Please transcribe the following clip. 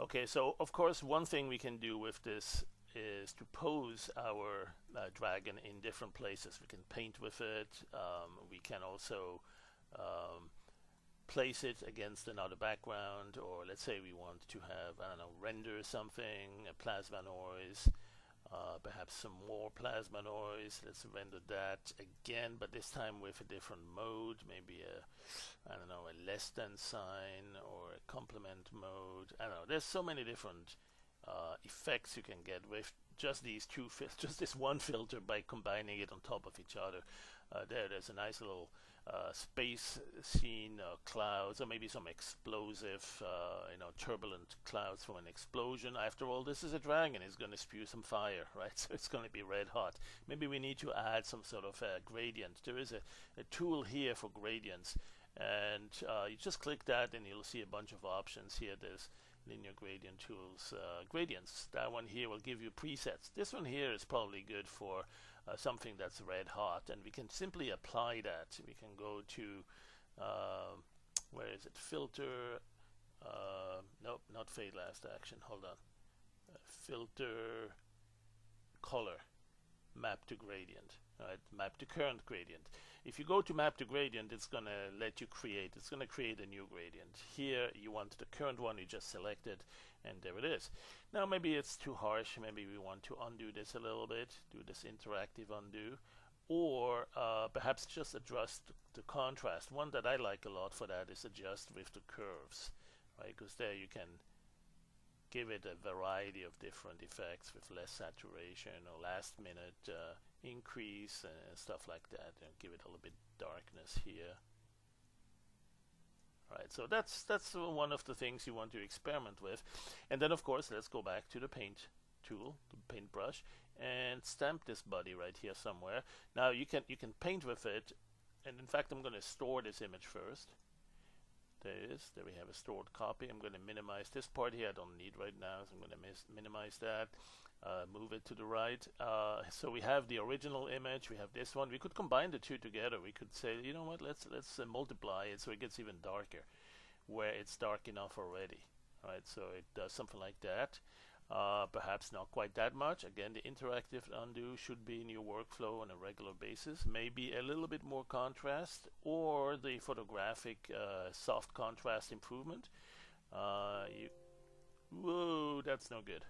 Okay, so of course, one thing we can do with this is to pose our dragon in different places. We can paint with it. We can also um, place it against another background, or let's say we want to have, I don't know, render something, a plasma noise, perhaps some more plasma noise. Let's render that again, but this time with a different mode, maybe I don't know, a less than sign or a complement mode. I don't know. There's so many different effects you can get with just these just this one filter by combining it on top of each other. There's a nice little space scene, clouds, or maybe some explosive, turbulent clouds from an explosion. After all, this is a dragon; it's going to spew some fire, right? So it's going to be red hot. Maybe we need to add some sort of gradient. There is a tool here for gradients, and you just click that, and you'll see a bunch of options here. There's linear gradient tools, gradients. That one here will give you presets. This one here is probably good for something that's red hot, and we can simply apply that. We can go to where is it? Filter. Nope, not fade last action. Hold on. Filter, color, map to gradient. Right, map to current gradient. If you go to map to gradient, it's going to let you create. It's going to create a new gradient. Here you want the current one, you just select it, and there it is. Now maybe it's too harsh. Maybe we want to undo this a little bit, do this interactive undo, or perhaps just adjust the contrast. One that I like a lot for that is adjust with the curves, right? Because there you can give it a variety of different effects with less saturation or last minute increase and stuff like that, and give it a little bit darkness here. Right, so that's one of the things you want to experiment with. And then of course let's go back to the paint tool, the paintbrush, and stamp this body right here somewhere. Now you can paint with it, and in fact I'm going to store this image first. There it is. There we have a stored copy. I'm going to minimize this part here. I don't need right now, so I'm going to minimize that. Move it to the right. So we have the original image. We have this one. We could combine the two together. We could say, you know what? Let's multiply it so it gets even darker, where it's dark enough already. All right. So it does something like that. Perhaps not quite that much. Again, the interactive undo should be in your workflow on a regular basis. Maybe a little bit more contrast, or the photographic soft contrast improvement. Whoa, that's no good.